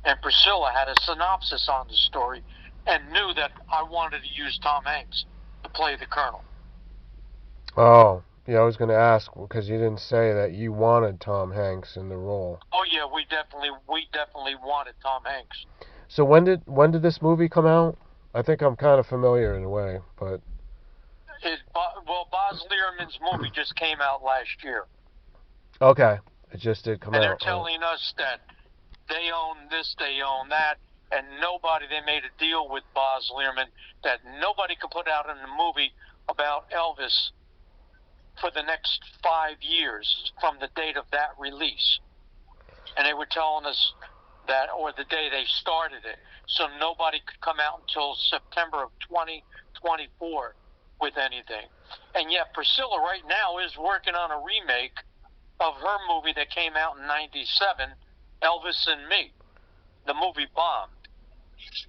And Priscilla had a synopsis on the story and knew that I wanted to use Tom Hanks to play the Colonel. Oh, yeah, I was going to ask because you didn't say that you wanted Tom Hanks in the role. Oh yeah, we definitely wanted Tom Hanks. So when did this movie come out? I think I'm kind of familiar in a way, but Well, Boz Luhrmann's movie just came out last year, okay, it just did come and they're out. All right. telling us that they own this, they own that, and nobody. They made a deal with Boz Luhrmann that nobody could put out in a movie about Elvis for the next 5 years from the date of that release. And they were telling us that, or the day they started it, so nobody could come out until September of 2024 with anything. And yet Priscilla right now is working on a remake of her movie that came out in '97, Elvis and Me. The movie bombed, and she's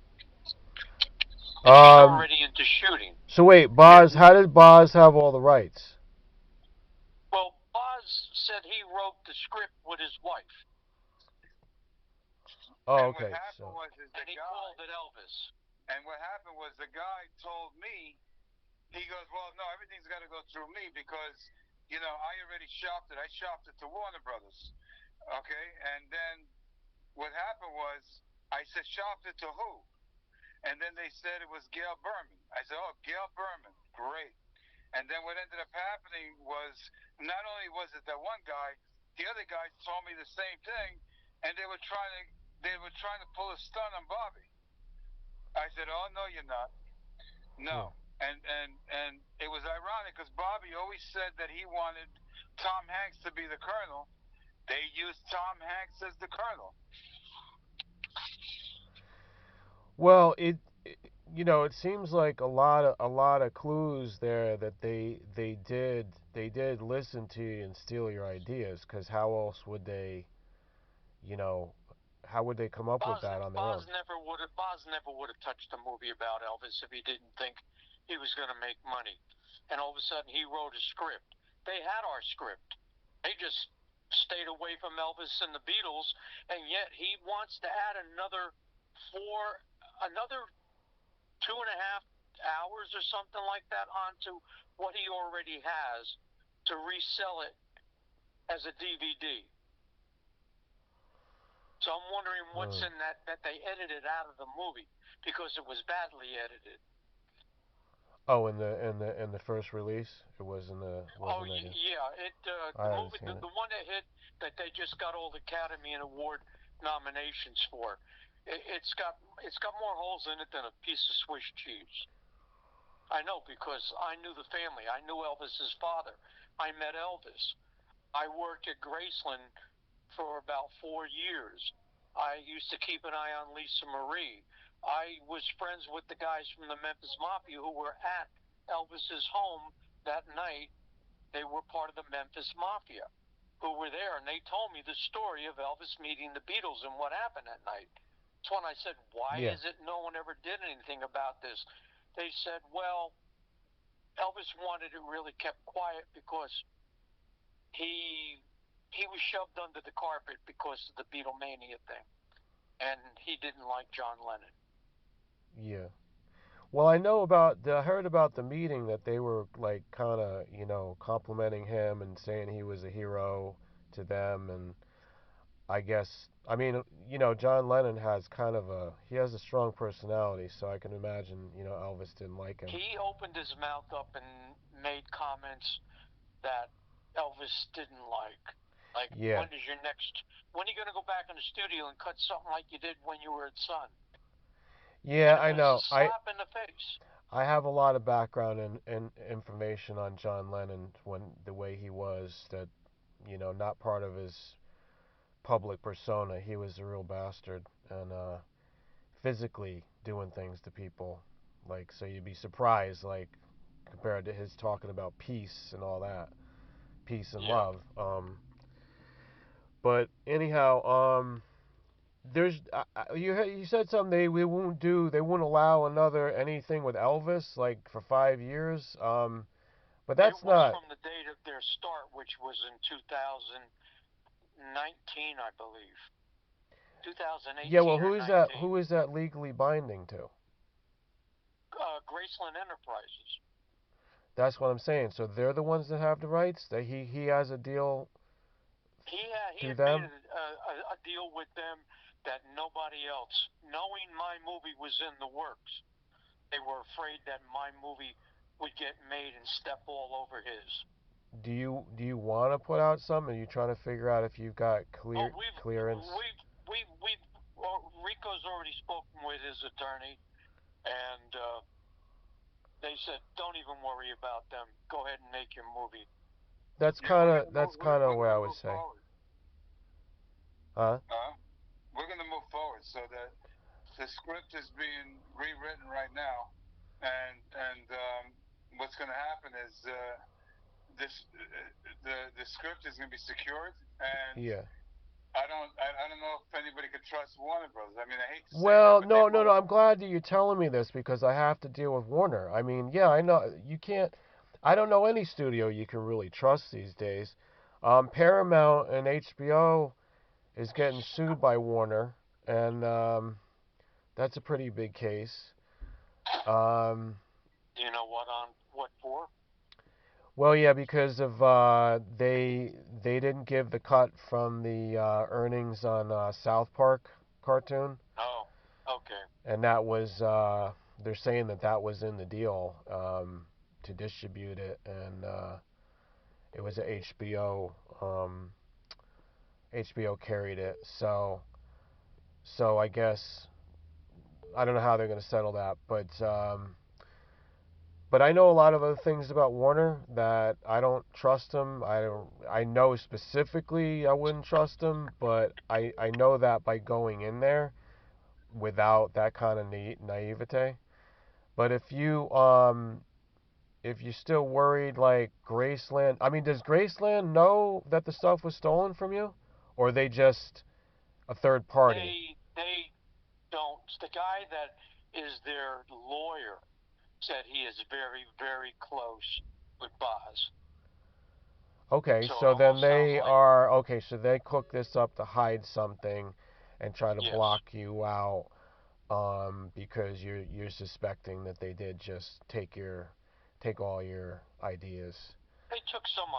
Um. already into shooting. So wait, Yeah. Boz. How did Boz have all the rights? Well, Boz said he wrote the script with his wife, Oh, And what okay. happened So. was is and the he guy, called it Elvis. and what happened was the guy told me, he goes, well, no, everything's got to go through me because, I already shopped it. I shopped it to Warner Brothers. Okay. And then what happened was I said, shopped it to who? And then they said it was Gail Berman. I said, oh, Gail Berman. Great. And then what ended up happening was not only was it that one guy, the other guys told me the same thing, and they were trying to pull a stunt on Bobby. I said, "Oh no, you're not. Hmm. No." And it was ironic because Bobby always said that he wanted Tom Hanks to be the Colonel. They used Tom Hanks as the Colonel. Well, it seems like a lot of clues there that they did listen to you and steal your ideas. Because how else would they, you know, how would they come up with Boz, that on their own? Boz never would have touched a movie about Elvis if he didn't think he was going to make money. And all of a sudden, he wrote a script. They had our script. They just stayed away from Elvis and the Beatles, and yet he wants to add another 2.5 hours or something like that onto what he already has to resell it as a DVD. So I'm wondering what's Hmm. in that they edited out of the movie because it was badly edited. Oh, in the first release, it Oh wasn't that good. yeah, I the haven't movie seen it. the one that hit that they just got all the Academy and Award nominations for. It's got more holes in it than a piece of Swiss cheese. I know because I knew the family. I knew Elvis's father. I met Elvis. I worked at Graceland for about 4 years. I used to keep an eye on Lisa Marie. I was friends with the guys from the Memphis Mafia who were at Elvis's home that night. They were part of the Memphis Mafia who were there, and they told me the story of Elvis meeting the Beatles and what happened that night. That's when I said, "Why Yeah. is it no one ever did anything about this?" They said, "Well, Elvis wanted it really kept quiet because he he was shoved under the carpet because of the Beatlemania thing, and he didn't like John Lennon." Yeah. Well, I heard about the meeting that they were like kind of, complimenting him and saying he was a hero to them. And I guess, I mean, John Lennon he has a strong personality, so I can imagine, Elvis didn't like him. He opened his mouth up and made comments that Elvis didn't like Yeah. when are you going to go back in the studio and cut something like you did when you were at Sun? Yeah, And it I was a know. I slap in the face. I have a lot of background and information on John Lennon when the way he was that, not part of his public persona. He was a real bastard and physically doing things to people. Like, so you'd be surprised, like, compared to his talking about peace and all that, peace and Yeah. love. But anyhow, there's you said something they won't allow another anything with Elvis like for 5 years. But It that's was not. from the date of their start, which was in 2019, I believe. 2018 Yeah, well, or who 19. is that? Who is that legally binding to? Graceland Enterprises. That's what I'm saying. So they're the ones that have the rights. That he has a deal He through had made them. a deal with them that nobody else, knowing my movie was in the works, they were afraid that my movie would get made and step all over his. Do you want to put out some? Are you trying to figure out if you've got clearance? Rico's already spoken with his attorney, and they said, "Don't even worry about them. Go ahead and make your movie." That's kind of where I would say. Huh? We're going to move forward so that the script is being rewritten right now, and what's going to happen is the script is going to be secured, and Yeah. I don't know if anybody could trust Warner Brothers. I mean, I hate to say Well, that, but no. I'm glad that you're telling me this because I have to deal with Warner. I mean, yeah, I know you can't. I don't know any studio you can really trust these days. Paramount and HBO is getting sued by Warner, and that's a pretty big case. Do you know what for? Well, yeah, because of they didn't give the cut from the earnings on South Park cartoon, Oh, okay. and that was they're saying that was in the deal to distribute it, and it was at HBO. HBO carried it, so I guess I don't know how they're going to settle that, but I know a lot of other things about Warner that I don't trust him. I know specifically I wouldn't trust him, but I know that by going in there without that kind of naivete. But if you're still worried like Graceland, I mean, does Graceland know that the stuff was stolen from you, or are they just a third party? They don't. The guy that is their lawyer said he is very, very close with Boz. Okay, So it so then almost sounds they like, are okay. So they cook this up to hide something, and try to yes, block you out, because you're suspecting that they did just take all your ideas, they took some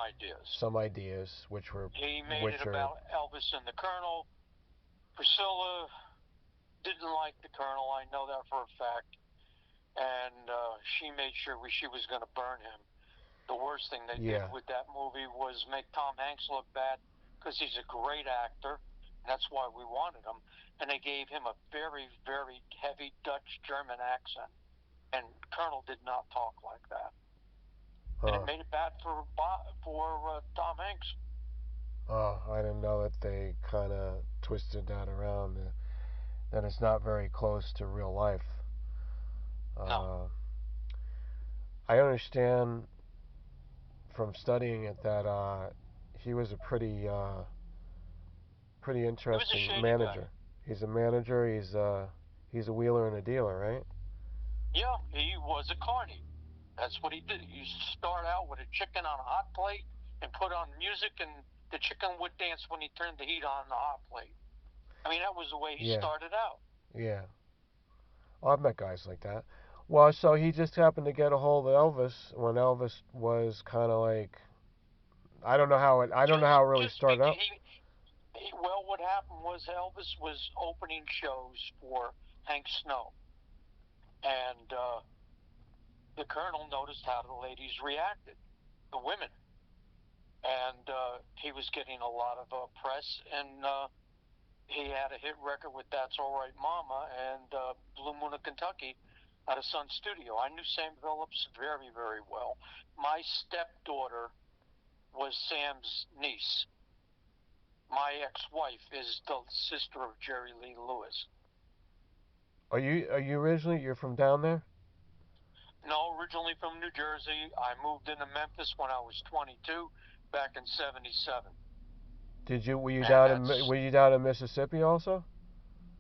ideas. which were He made it which are about Elvis and the Colonel. Priscilla didn't like the Colonel. I know that for a fact. And she made sure she was going to burn him. The worst thing they did yeah. with that movie was make Tom Hanks look bad because he's a great actor. And that's why we wanted him. And they gave him a very, very heavy Dutch German accent. And Colonel did not talk like that. And it Huh. made it bad for Tom Hanks. Oh, I didn't know that they kind of twisted that around. That it's not very close to real life. No. I understand from studying it that he was a pretty He was a interesting shady guy. manager. He's a manager. He's a wheeler and a dealer, right? Yeah, he was a carny. That's what he did. He used to start out with a chicken on a hot plate and put on music, and the chicken would dance when he turned the heat on the hot plate. I mean, that was the way he Yeah, started out. yeah. Oh, I've met guys like that. Well, so he just happened to get a hold of Elvis when Elvis was kind of like I don't know how it really Just started out. well, what happened was Elvis was opening shows for Hank Snow, and the Colonel noticed how the ladies reacted, the women, and he was getting a lot of press, and he had a hit record with "That's All Right, Mama" and "Blue Moon of Kentucky" at a Sun Studio. I knew Sam Phillips very, very well. My stepdaughter was Sam's niece. My ex-wife is the sister of Jerry Lee Lewis. Are you originally you're from down there? No, originally from New Jersey. I moved into Memphis when I was 22, back in '77. Did you And that's were you down in Mississippi also?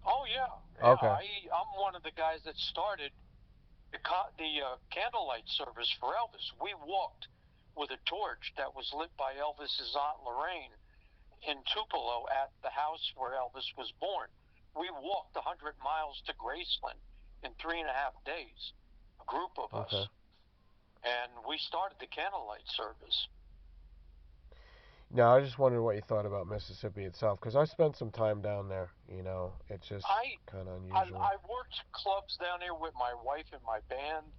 oh yeah, yeah. Okay. I'm one of the guys that started the candlelight service for Elvis. We walked with a torch that was lit by Elvis's Aunt Lorraine in Tupelo at the house where Elvis was born. we walked 100 miles to Graceland in 3.5 days, a group of us. Okay. And we started the candlelight service. Now, I just wondered what you thought about Mississippi itself, because I spent some time down there. It's just kind of unusual. I worked clubs down there with my wife and my band.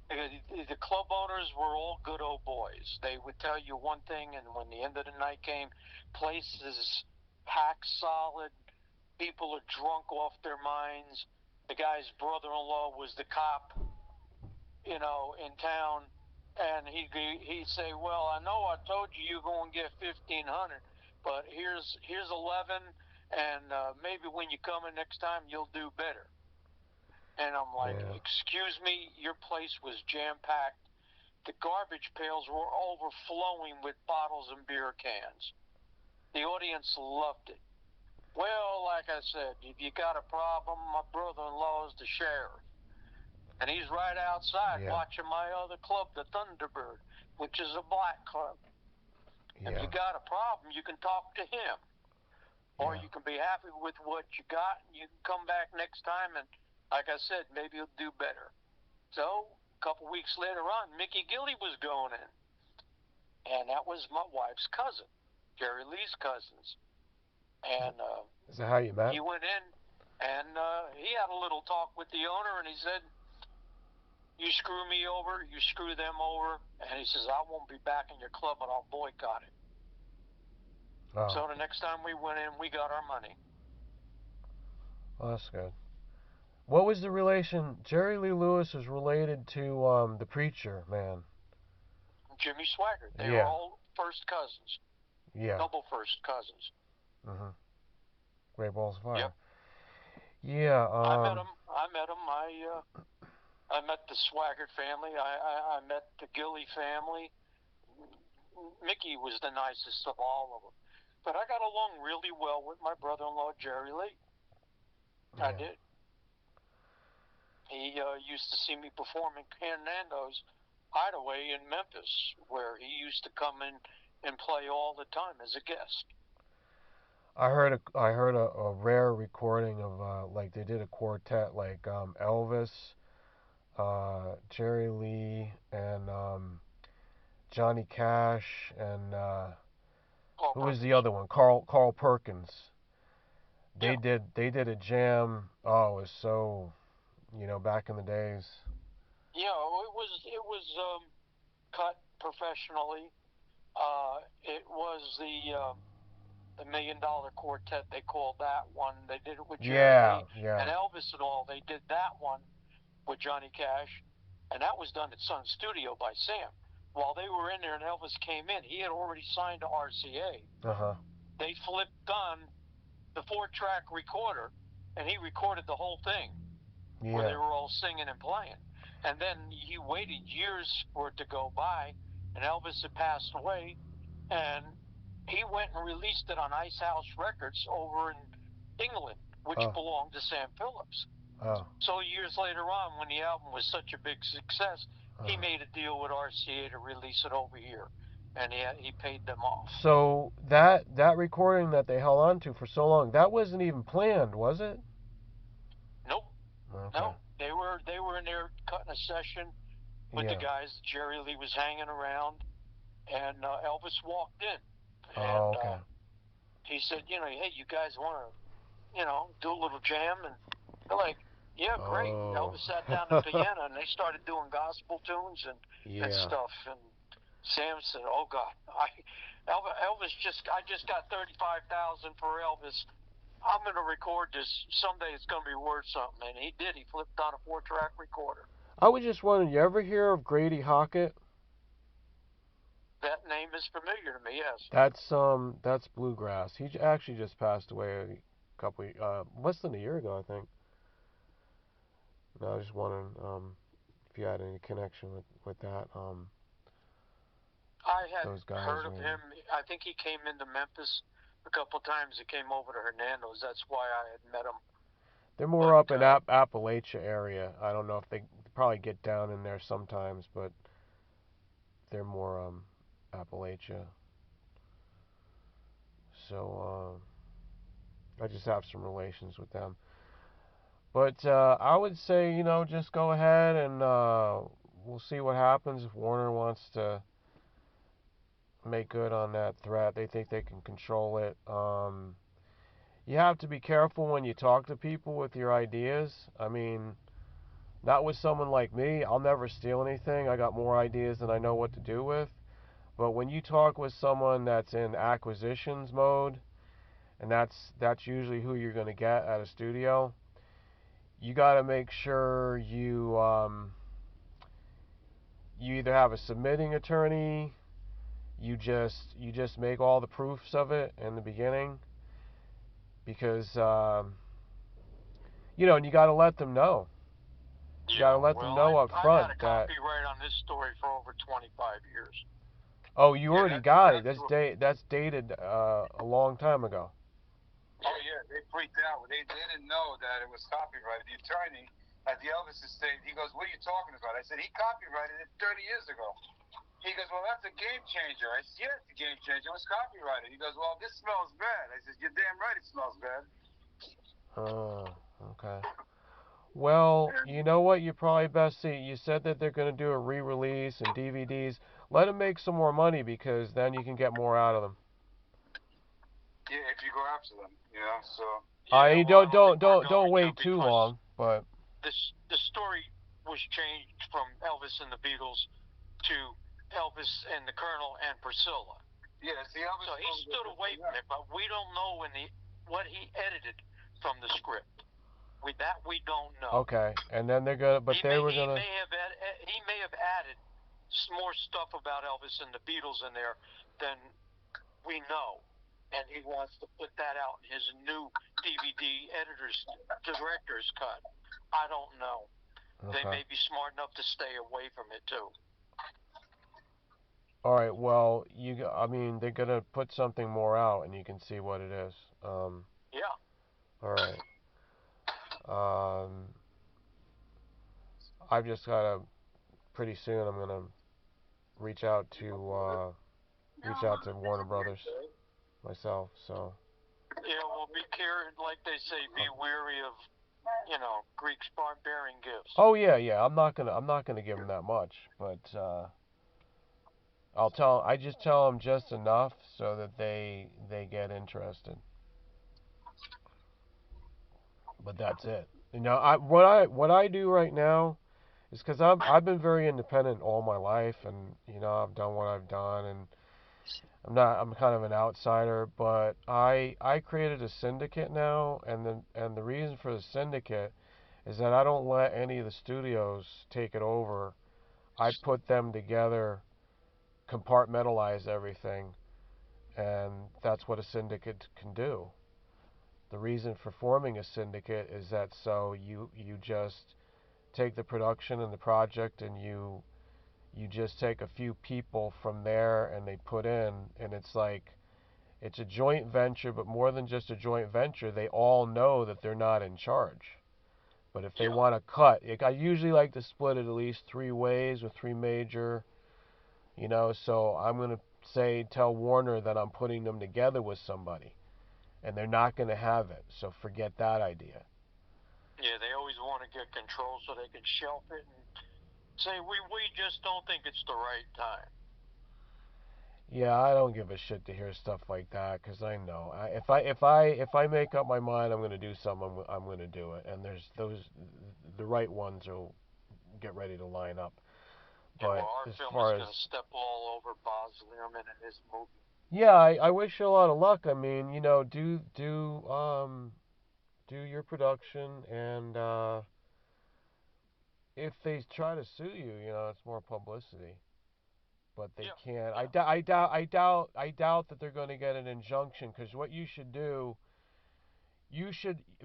The club owners were all good old boys. They would tell you one thing, and when the end of the night came, places packed solid. People are drunk off their minds. The guy's brother-in-law was the cop, in town, and he'd say, "Well, I know I told you you're going to get 1,500, but here's 11, and maybe when you come in next time, you'll do better." And I'm like, Yeah. "Excuse me, your place was jam-packed. The garbage pails were overflowing with bottles and beer cans. The audience loved it. Well, like I said, if you got a problem, my brother-in-law is the sheriff. And he's right outside watching my other club, the Thunderbird, which is a black club. Yeah. If you got a problem, you can talk to him. Or you can be happy with what you got, and you can come back next time, and like I said, maybe you'll do better." So, a couple weeks later on, Mickey Gilly was going in. And that was my wife's cousin, Jerry Lee's cousins. And is that how you met? he went in, and he had a little talk with the owner, and he said, "You screw me over, you screw them over." And he says, "I won't be back in your club, and I'll boycott it." Oh. So the next time we went in, we got our money. Well, that's good. What was the relation? Jerry Lee Lewis was related to the preacher, man. Jimmy Swaggart. They were all first cousins. Yeah. Double first cousins. Mm-hmm. Great Balls of Fire. Yep. Yeah. I met him. I met the Swaggart family. I met the Gilly family. Mickey was the nicest of all of them. But I got along really well with my brother-in-law, Jerry Lee. I did. He used to see me perform in Hernando's Hideaway in Memphis, where he used to come in and play all the time as a guest. I heard a rare recording of like they did a quartet, like Elvis, Jerry Lee, and Johnny Cash, and who was the other one? Carl Perkins. They did a jam. Oh, it was so, back in the days. Yeah, it was cut professionally. It was the $1 Million Quartet, they called that one. They did it with Jerry Lee and Elvis and all. They did that one with Johnny Cash, and that was done at Sun Studio by Sam. While they were in there and Elvis came in, he had already signed to RCA. They flipped on the 4-track recorder, and he recorded the whole thing where they were all singing and playing. And then he waited years for it to go by, and Elvis had passed away, and he went and released it on Ice House Records over in England, which belonged to Sam Phillips. So years later on, when the album was such a big success, he made a deal with RCA to release it over here, and he paid them off. So that recording that they held on to for so long, that wasn't even planned, was it? Nope. Okay. No, they were in there cutting a session with the guys. Jerry Lee was hanging around, and Elvis walked in. And he said, "Hey, you guys want to, do a little jam?" And they're like, "Yeah, great." Elvis sat down at the piano, and they started doing gospel tunes and stuff. And Sam said, "Oh God, Elvis I just got 35,000 for Elvis. I'm going to record this. Someday it's going to be worth something." And he did. He flipped on a 4-track recorder. I was just wondering, you ever hear of Grady Hockett? That name is familiar to me, yes. That's bluegrass. He actually just passed away a couple less than a year ago, I think. No, I was just wondering if you had any connection with that. I had heard of him. I think he came into Memphis a couple times. He came over to Hernando's. That's why I had met him. They're more up in Appalachia area. I don't know if they probably get down in there sometimes, but they're more Appalachia. So I just have some relations with them. But I would say, just go ahead and we'll see what happens if Warner wants to make good on that threat. They think they can control it. You have to be careful when you talk to people with your ideas. I mean, not with someone like me. I'll never steal anything. I got more ideas than I know what to do with. But when you talk with someone that's in acquisitions mode, and that's usually who you're going to get at a studio, you got to make sure you either have a submitting attorney, you just make all the proofs of it in the beginning, because and you got to let them know. You got to let them know up I've had front a that, copyright on this story for over 25 years. oh, you Yeah, already got it. that's That's dated a long time ago. Oh yeah, they freaked out. They didn't know that it was copyrighted. The attorney at the Elvis estate, he goes, "What are you talking about?" I said, "He copyrighted it 30 years ago." He goes, "Well, that's a game changer." I said, "Yeah, it's a game changer. It was copyrighted." He goes, "Well, this smells bad." I said, "You're damn right, it smells bad." Oh, okay. Well, you know what? You probably best see. You said that they're going to do a re-release and DVDs. Let them make some more money, because then you can get more out of them. Yeah, if you go after them, So I Yeah, well, I don't think we're don't going wait to, too because long, but the story was changed from Elvis and the Beatles to Elvis and the Colonel and Priscilla. yeah, see, Elvis. So he stood away from it, but we don't know what he edited from the script. We don't know. okay. And then they're gonna, but they were He gonna. may have added some more stuff about Elvis and the Beatles in there than we know, and he wants to put that out in his new DVD director's cut. I don't know. They Okay. may be smart enough to stay away from it too. All right. Well, I mean, they're gonna put something more out, and you can see what it is. Yeah. All right. Um, I've just gotta. Pretty soon, I'm gonna reach out to Warner Brothers myself. So. Yeah. Well, be careful. Like they say, be wary of Greek's barbarian gifts. Oh yeah, yeah. I'm not gonna give them that much, but I just tell them just enough so that they get interested. But that's it. What I do right now is, because I've been very independent all my life, and I've done what I've done, and I'm kind of an outsider, but I created a syndicate now, and the reason for the syndicate is that I don't let any of the studios take it over. I put them together, compartmentalize everything, and that's what a syndicate can do. The reason for forming a syndicate is that so you just take the production and the project, and you just take a few people from there and they put in, and it's a joint venture, but more than just a joint venture, they all know that they're not in charge. But if they want to cut, I usually like to split it at least three ways with three major, so I'm going to tell Warner that I'm putting them together with somebody, and they're not going to have it. So forget that idea. Yeah, they always want to get control so they can shelf it and say we just don't think it's the right time. Yeah, I don't give a shit to hear stuff like that, because I know if I make up my mind I'm going to do something, I'm going to do it, and the right ones will get ready to line up. Yeah, But well, our as film far is as going to step all over Boz Luhrmann and his movie. yeah, I wish you a lot of luck. I mean, do your production, and if they try to sue you, it's more publicity. But they can't. Yeah. I doubt that they're going to get an injunction, because what you should do,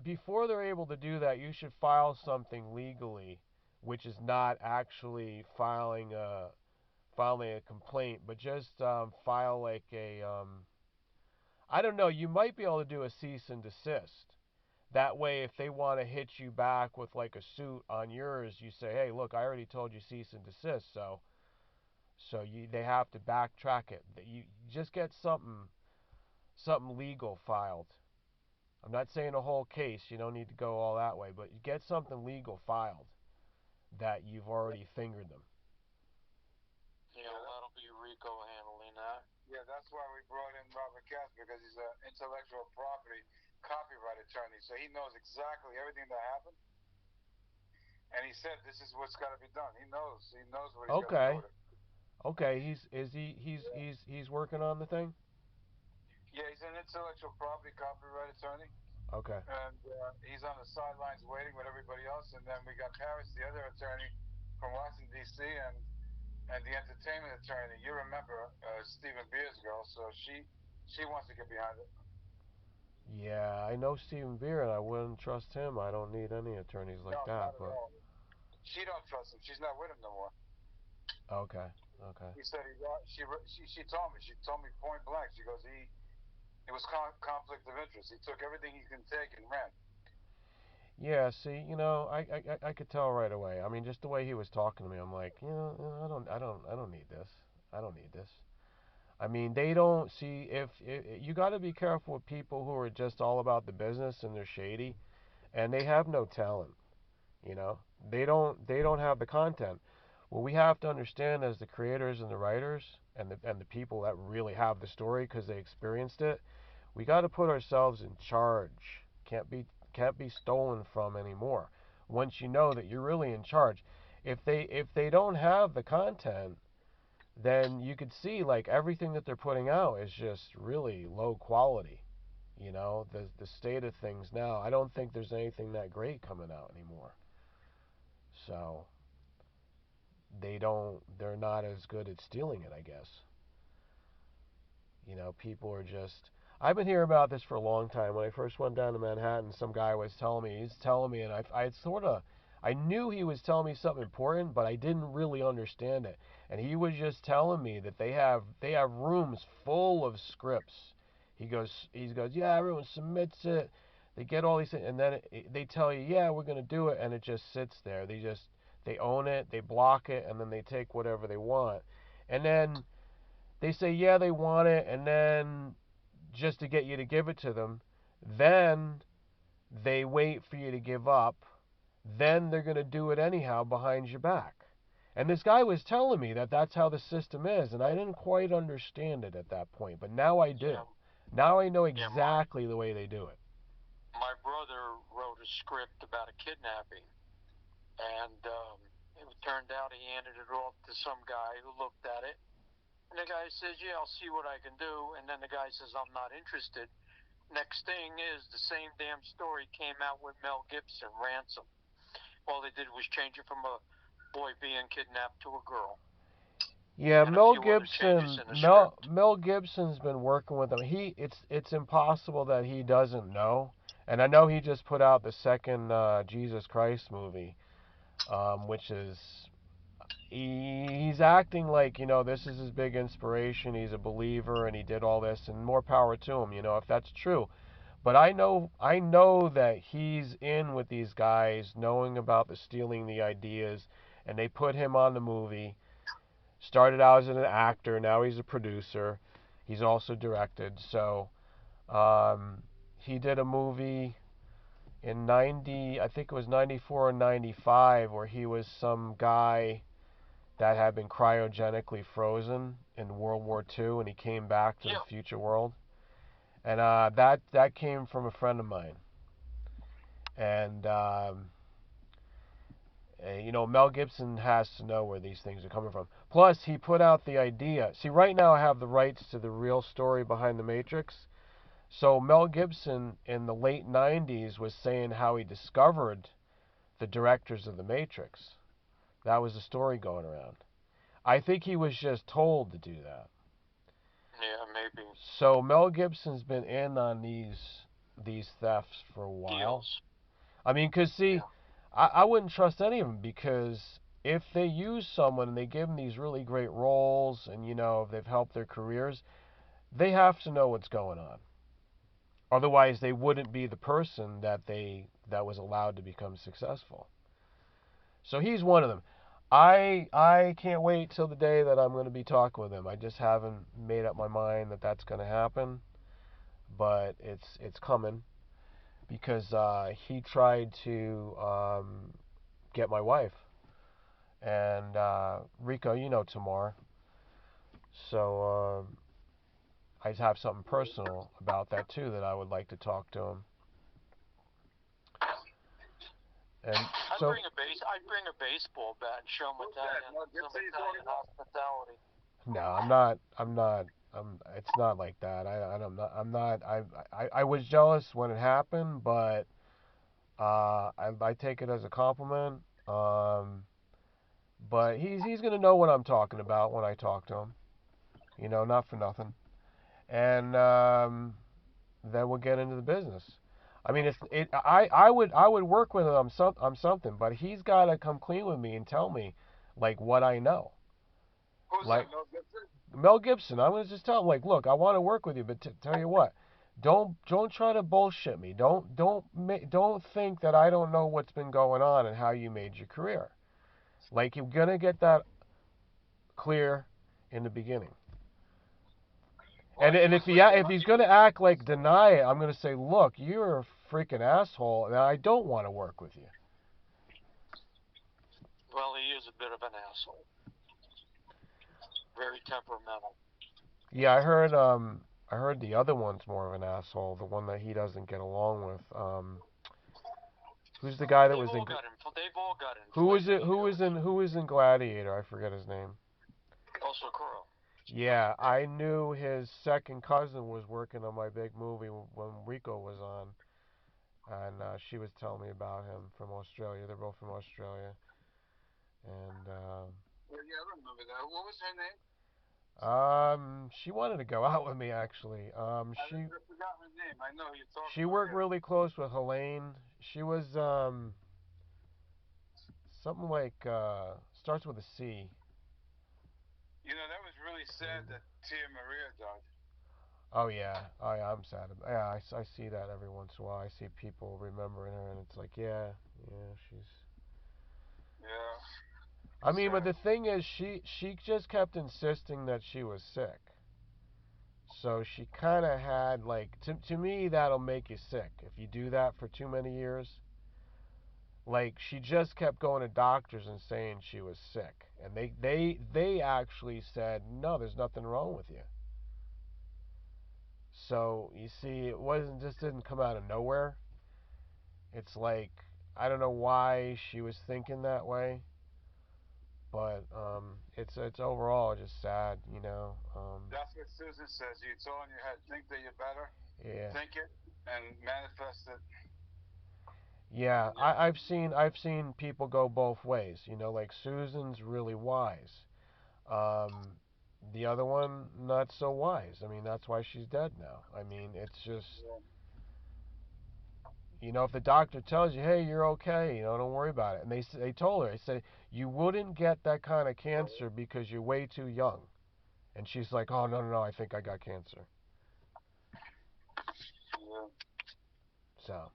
before they're able to do that, you should file something legally, which is not actually filing a complaint, but just file like I don't know. You might be able to do a cease and desist. That way, if they want to hit you back with like a suit on yours, you say, "Hey, look, I already told you cease and desist." So they have to backtrack it. You just get something legal filed. I'm not saying a whole case. You don't need to go all that way, but get something legal filed that you've already fingered them. Yeah, well, that'll be Rico handling that. Yeah, that's why we brought in Robert Katz, because he's an intellectual property copyright attorney, so he knows exactly everything that happened. And he said this is what's got to be done. He knows what he's got to do with it. Okay. He's working on the thing. Yeah, he's an intellectual property copyright attorney. Okay. And he's on the sidelines waiting with everybody else. And then we got Paris, the other attorney from Washington D.C., and the entertainment attorney. You remember Stephen Beer's girl, so she wants to get behind it. Yeah, I know Stephen Beer, and I wouldn't trust him. I don't need any attorneys like no, that. not at But all. She don't trust him. She's not with him no more. okay. He said she told me. She told me point blank. She goes, it was conflict of interest. He took everything he can take and ran. Yeah, see, I could tell right away. I mean, just the way he was talking to me, I'm like, I don't need this. I don't need this. I mean, they don't see if you got to be careful with people who are just all about the business and they're shady and they have no talent. You know, they don't have the content. What we have to understand as the creators and the writers and the people that really have the story because they experienced it, we got to put ourselves in charge. Can't be stolen from anymore. Once you know that you're really in charge, if they don't have the content, then you could see like everything that they're putting out is just really low quality. The state of things now. I don't think there's anything that great coming out anymore. So they're not as good at stealing it, I guess. People are just. I've been hearing about this for a long time. When I first went down to Manhattan, some guy was telling me. He's telling me, and I knew he was telling me something important, but I didn't really understand it. And he was just telling me that they have rooms full of scripts. He goes, yeah, everyone submits it. They get all these things, and then they tell you, yeah, we're gonna do it, and it just sits there. They own it, they block it, and then they take whatever they want, and then they say, yeah, they want it, and then just to get you to give it to them, then they wait for you to give up, then they're going to do it anyhow behind your back. And this guy was telling me that that's how the system is, and I didn't quite understand it at that point, but now I do. Yeah. Now I know exactly the way they do it. My brother wrote a script about a kidnapping, and it turned out he handed it off to some guy who looked at it. And the guy says, yeah, I'll see what I can do. And then the guy says, I'm not interested. Next thing is the same damn story came out with Mel Gibson, Ransom. All they did was change it from a boy being kidnapped to a girl. Yeah, And Mel Gibson's been working with him. It's impossible that he doesn't know. And I know he just put out the second Jesus Christ movie, which is he's acting like this is his big inspiration. He's a believer and he did all this, and more power to him. If that's true. But I know that he's in with these guys, knowing about the stealing the ideas, and they put him on the movie. Started out as an actor, now he's a producer. He's also directed. So he did a movie in 90, I think it was 94 or 95, where he was some guy that had been cryogenically frozen in World War II, and he came back to the future world. And that came from a friend of mine. And Mel Gibson has to know where these things are coming from. Plus, he put out the idea. See, right now I have the rights to the real story behind the Matrix. So Mel Gibson in the late 90s was saying how he discovered the directors of the Matrix. That was the story going around. I think he was just told to do that. Yeah, maybe. So Mel Gibson's been in on these thefts for a while. Deals. I mean, because see, I wouldn't trust any of them, because if they use someone and they give them these really great roles and they've helped their careers, they have to know what's going on. Otherwise, they wouldn't be the person that was allowed to become successful. So he's one of them. I can't wait till the day that I'm going to be talking with him. I just haven't made up my mind that that's going to happen, but it's coming. because he tried to get my wife. And Rico, you know Tamar. So I have something personal about that too that I would like to talk to him. And so I'd bring a baseball bat and show him Italian hospitality. no, I'm not. I'm not. It's not like that. I'm not. I'm not. I was jealous when it happened, but I take it as a compliment. But he's gonna know what I'm talking about when I talk to him. You know, not for nothing. And then we'll get into the business. I mean, I would work with him on something, but he's got to come clean with me and tell me like what I know. Who's Like that, Mel Gibson? Mel Gibson, I'm gonna just tell him like, look, I want to work with you, but tell you what, don't try to bullshit me. Don't think that I don't know what's been going on and how you made your career. Like you're gonna get that clear in the beginning. And if he's gonna act like deny it, I'm gonna say, look, you're a freaking asshole, and I don't want to work with you. Well, he is a bit of an asshole. Very temperamental. Yeah, I heard the other one's more of an asshole, the one that he doesn't get along with. Who's the guy that was in? They've all got inflated. Who was in Gladiator? I forget his name. Also Crow. Yeah, I knew his second cousin was working on my big movie when Rico was on, and she was telling me about him from Australia. They're both from Australia, and Well, yeah, I remember that. What was her name? she wanted to go out with me actually. I forgot her name. I know you're talking. She worked really close with Helene. She was something like starts with a C. You know, that was really sad that Tia Maria died. Oh yeah, I'm sad. Yeah, I see that every once in a while. I see people remembering her, and it's like, yeah, she's. Yeah. I mean, but the thing is, she just kept insisting that she was sick. So she kind of had like to me that'll make you sick if you do that for too many years. Like she just kept going to doctors and saying she was sick, and they actually said no, there's nothing wrong with you. So you see, it wasn't just didn't come out of nowhere. It's like I don't know why she was thinking that way, but it's overall just sad, you know. That's what Susan says. It's all in your head. Think that you're better. Yeah. Think it and manifest it. Yeah, I've seen people go both ways. You know, like Susan's really wise. Um, the other one not so wise. I mean, that's why she's dead now. I mean, it's just you know, if the doctor tells you, hey, you're okay, you know, don't worry about it. And they told her, they said you wouldn't get that kind of cancer because you're way too young. And she's like, oh no, I think I got cancer. Yeah. So.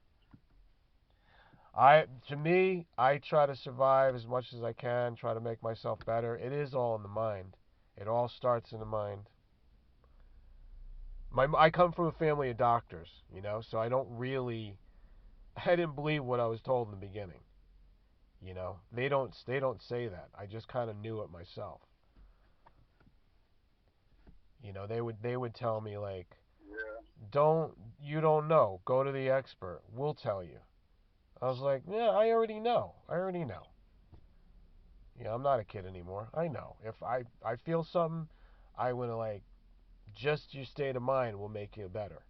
To me, I try to survive as much as I can, try to make myself better. It is all in the mind. It all starts in the mind. I come from a family of doctors, you know, so I didn't believe what I was told in the beginning. You know, they don't say that. I just kind of knew it myself. You know, they would tell me like, you don't know, go to the expert. We'll tell you. I was like, yeah, I already know. Yeah, I'm not a kid anymore. I know. If I feel something, I want to like just your state of mind will make you better.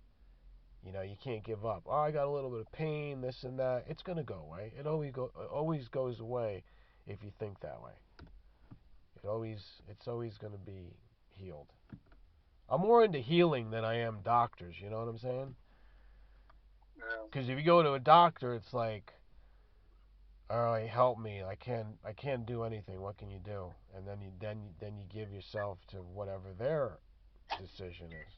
You know, you can't give up. Oh, I got a little bit of pain, this and that. It's gonna go away. It always goes away if you think that way. It's always gonna be healed. I'm more into healing than I am doctors. You know what I'm saying? Because if you go to a doctor, it's like, all right, help me. I can't do anything. What can you do? And then you give yourself to whatever their decision is.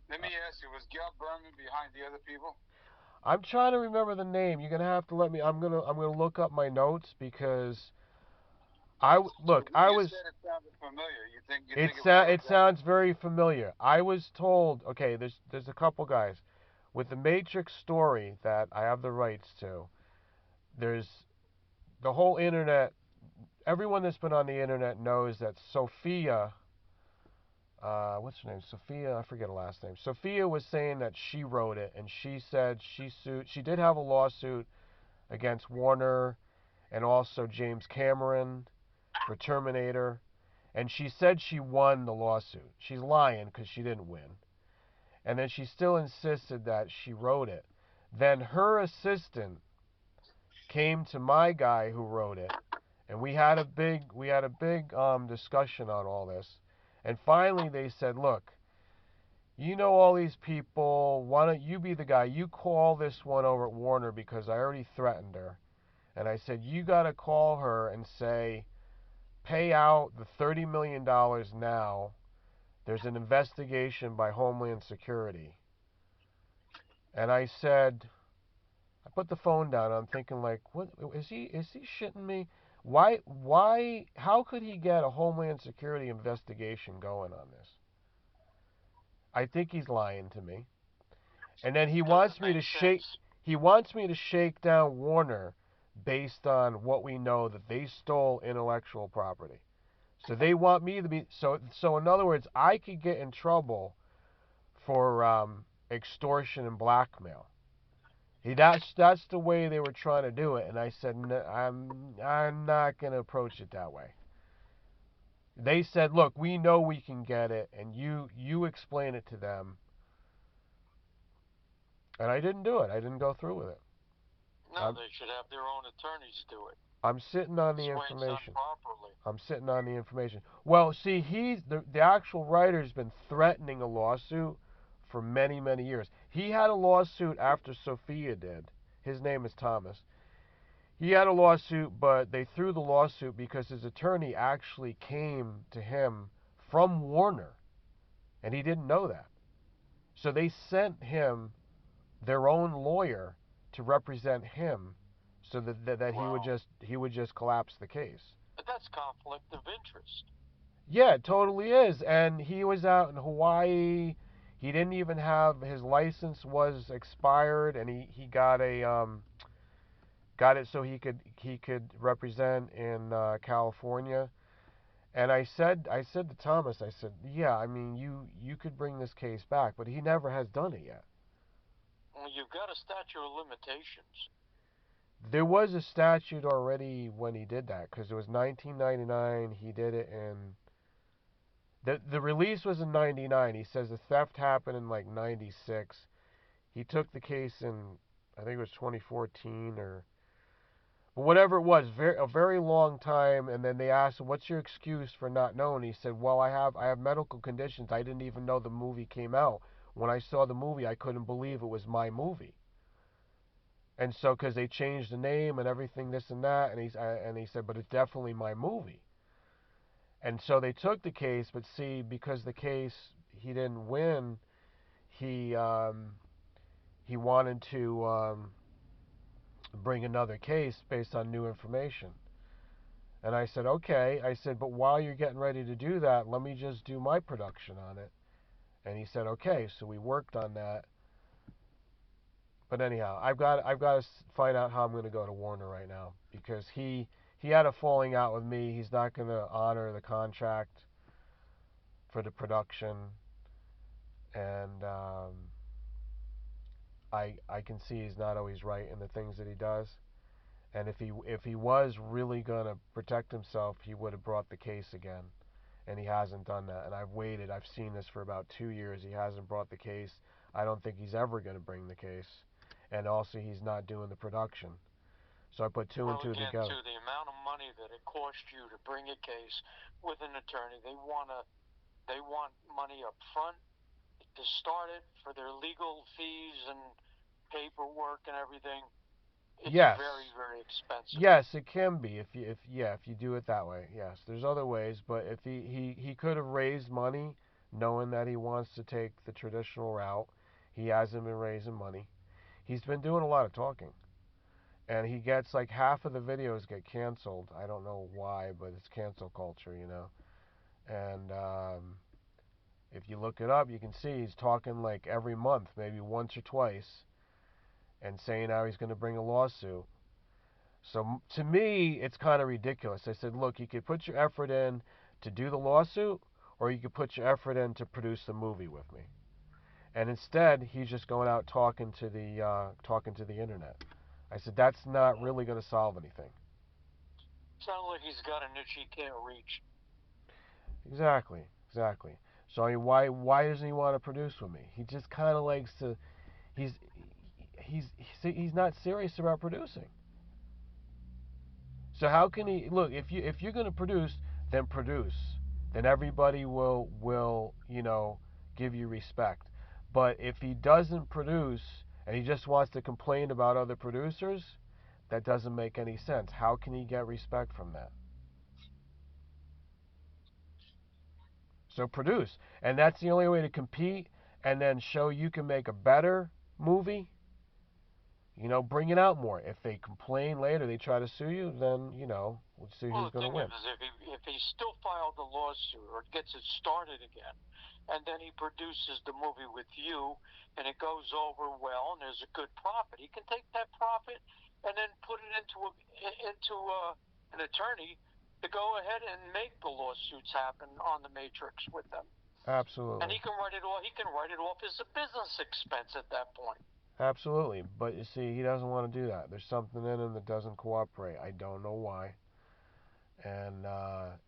Let me ask you, was Gail Berman behind the other people? I'm trying to remember the name. You're gonna have to let me. I'm gonna look up my notes because I was. Said it sounded familiar. You think it sounds very familiar. I was told. Okay, there's a couple guys. with the Matrix story that I have the rights to, there's the whole internet. Everyone that's been on the internet knows that Sophia, what's her name? Sophia, I forget her last name. Sophia was saying that she wrote it, and she said she did have a lawsuit against Warner and also James Cameron for Terminator, and she said she won the lawsuit. She's lying because she didn't win. And then she still insisted that she wrote it. Then her assistant came to my guy who wrote it, and we had a big discussion on all this. And finally they said, "Look, you know all these people. Why don't you be the guy? You call this one over at Warner because I already threatened her." And I said, "You got to call her and say, pay out the $30 million now. There's an investigation by Homeland Security." And I said, I put the phone down. I'm thinking, like, what is he shitting me? How could he get a Homeland Security investigation going on this? I think he's lying to me. And then he wants me to shake down Warner based on what we know that they stole intellectual property. So they want me to be so in other words, I could get in trouble for extortion and blackmail. That's the way they were trying to do it, and I said, I'm not going to approach it that way. They said, "Look, we know we can get it, and you explain it to them." And I didn't do it. I didn't go through with it. No, they should have their own attorneys do it. I'm sitting on the Explains information. properly. I'm sitting on the information. Well, see, the actual writer's been threatening a lawsuit for many, many years. He had a lawsuit after Sophia did. His name is Thomas. He had a lawsuit, but they threw the lawsuit because his attorney actually came to him from Warner, and he didn't know that. So they sent him their own lawyer to represent him, so that he would just collapse the case. But that's conflict of interest. Yeah, it totally is. And he was out in Hawaii. He didn't even have his license was expired, and he got it so he could represent in California. And I said to Thomas, I said, "Yeah, I mean, you could bring this case back, but he never has done it yet." Well, you've got a statute of limitations. There was a statute already when he did that, because it was 1999. He did it in the release was in 99. He says the theft happened in like 96. He took the case in, I think it was 2014 or whatever it was, a very long time. And then they asked him, "What's your excuse for not knowing?" He said, "Well, I have medical conditions. I didn't even know the movie came out. When I saw the movie, I couldn't believe it was my movie." And so, because they changed the name and everything, this and that, and he said, "But it's definitely my movie." And so they took the case, but see, because the case he didn't win, he he wanted to bring another case based on new information. And I said, "Okay." I said, "But while you're getting ready to do that, let me just do my production on it." And he said, "Okay." So we worked on that. But anyhow, I've got to find out how I'm going to go to Warner right now, because he had a falling out with me. He's not going to honor the contract for the production, and I can see he's not always right in the things that he does. And if he was really gonna protect himself, he would have brought the case again, and he hasn't done that. And I've waited. I've seen this for about 2 years. He hasn't brought the case. I don't think he's ever gonna bring the case, and also he's not doing the production. So I put two and two again, together. too, the amount of money that it cost you to bring a case with an attorney, they want money up front to start it for their legal fees and paperwork and everything. It's Yes. very, very expensive. Yes, it can be if you do it that way. Yes, there's other ways, but if he could have raised money knowing that he wants to take the traditional route. He hasn't been raising money. He's been doing a lot of talking. And he gets like half of the videos get canceled. I don't know why, but it's cancel culture, you know. And If you look it up, you can see he's talking like every month, maybe once or twice, and saying how he's going to bring a lawsuit. So to me, it's kind of ridiculous. I said, look, you could put your effort in to do the lawsuit, or you could put your effort in to produce the movie with me. And instead, he's just going out talking to the internet. I said, that's not really going to solve anything. Sounds like he's got an itch he can't reach. Exactly. So I mean, why doesn't he want to produce with me? He just kind of likes to. He's he's not serious about producing. So how can he look if you're going to produce, then produce. Then everybody will give you respect. But if he doesn't produce and he just wants to complain about other producers, that doesn't make any sense. How can he get respect from that? So produce. And that's the only way to compete and then show you can make a better movie. Bring it out more. If they complain later, they try to sue you, then, we'll see who's going to win. Well, the thing is, if he still filed the lawsuit or gets it started again, and then he produces the movie with you, and it goes over well, and there's a good profit, he can take that profit and then put it into an attorney to go ahead and make the lawsuits happen on the Matrix with them. Absolutely. And he can write it off. He can write it off as a business expense at that point. Absolutely, but you see, he doesn't want to do that. There's something in him that doesn't cooperate. I don't know why. And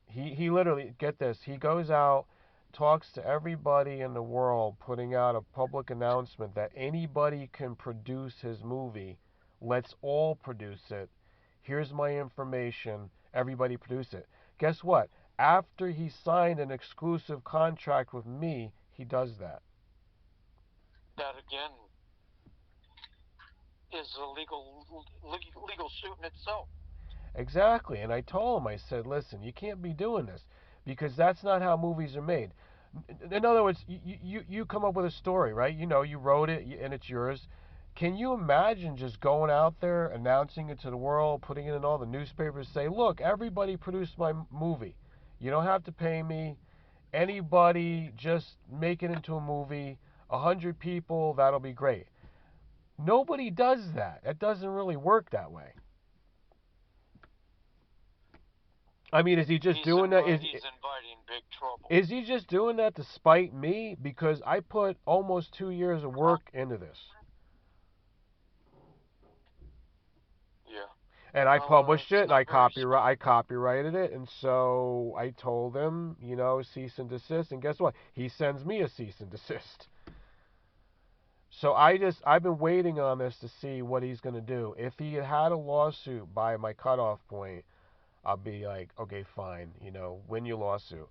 he literally, get this, he goes out, talks to everybody in the world, putting out a public announcement that anybody can produce his movie. Let's all produce it. Here's my information. Everybody produce it. Guess what? After he signed an exclusive contract with me, he does that. That again is a legal suit in itself. Exactly. And I told him, I said, listen, you can't be doing this because that's not how movies are made. In other words, you come up with a story, right? You wrote it and it's yours. Can you imagine just going out there, announcing it to the world, putting it in all the newspapers, say, look, everybody produced my movie. You don't have to pay me. Anybody, just make it into a movie. 100 people, that'll be great. Nobody does that. It doesn't really work that way. I mean, is he just doing that? He's inviting big trouble. Is he just doing that to spite me? Because I put almost 2 years of work into this. Yeah. And I published it, and I copyrighted it, and so I told him, cease and desist, and guess what? He sends me a cease and desist. So I've been waiting on this to see what he's going to do. If he had a lawsuit by my cutoff point, I'll be like, okay, fine, win your lawsuit.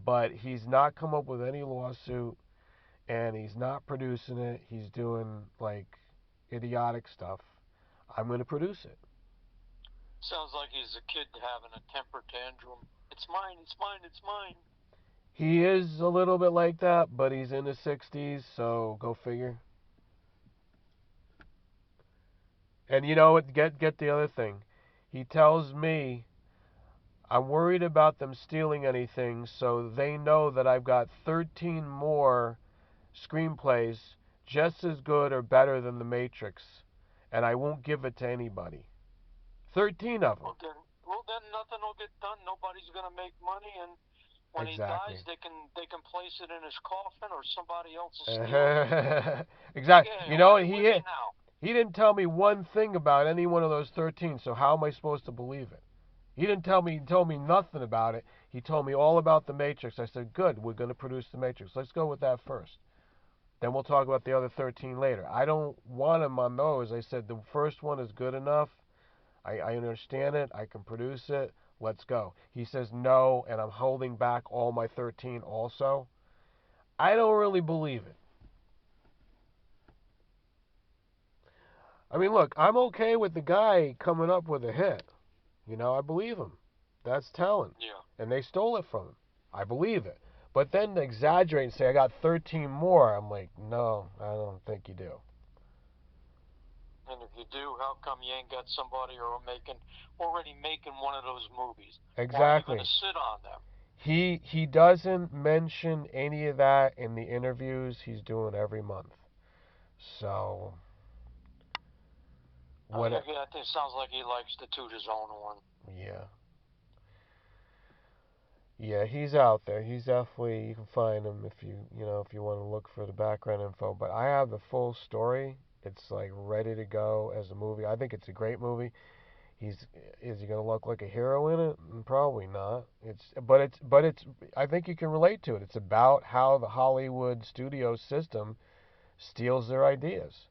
But he's not come up with any lawsuit, and he's not producing it. He's doing, like, idiotic stuff. I'm going to produce it. Sounds like he's a kid having a temper tantrum. It's mine, it's mine, it's mine. He is a little bit like that, but he's in his 60s, so go figure. And you know what? Get the other thing. He tells me, I'm worried about them stealing anything, so they know that I've got 13 more screenplays just as good or better than The Matrix, and I won't give it to anybody. 13 of them. Well, then nothing will get done. Nobody's going to make money, and when he dies, they can place it in his coffin, or somebody else will steal it. Exactly. Yeah, he didn't tell me one thing about any one of those 13, so how am I supposed to believe it? He told me nothing about it. He told me all about The Matrix. I said, good, we're going to produce The Matrix. Let's go with that first. Then we'll talk about the other 13 later. I don't want him on those. I said the first one is good enough. I understand it. I can produce it. Let's go. He says no, and I'm holding back all my 13 also. I don't really believe it. I mean, look, I'm okay with the guy coming up with a hit. I believe him. That's talent. Yeah. And they stole it from him. I believe it. But then to exaggerate and say, I got 13 more, I'm like, no, I don't think you do. And if you do, how come you ain't got somebody already making one of those movies? Exactly. Why are you going to sit on them? He doesn't mention any of that in the interviews he's doing every month. So what? Yeah, I think it sounds like he likes to toot his own horn. Yeah. Yeah, he's out there. He's definitely, you can find him if if you want to look for the background info. But I have the full story. It's like ready to go as a movie. I think it's a great movie. He's Is he going to look like a hero in it? Probably not. It's I think you can relate to it. It's about how the Hollywood studio system steals their ideas.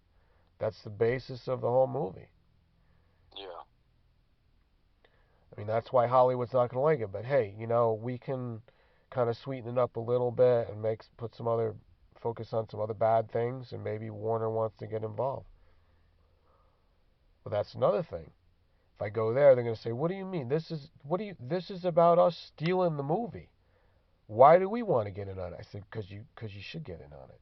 That's the basis of the whole movie. Yeah. I mean, that's why Hollywood's not going to like it. But hey, we can kind of sweeten it up a little bit and put some other focus on some other bad things, and maybe Warner wants to get involved. But that's another thing. If I go there, they're going to say, "What do you mean? This is about us stealing the movie. Why do we want to get in on it?" I said, "Because you should get in on it.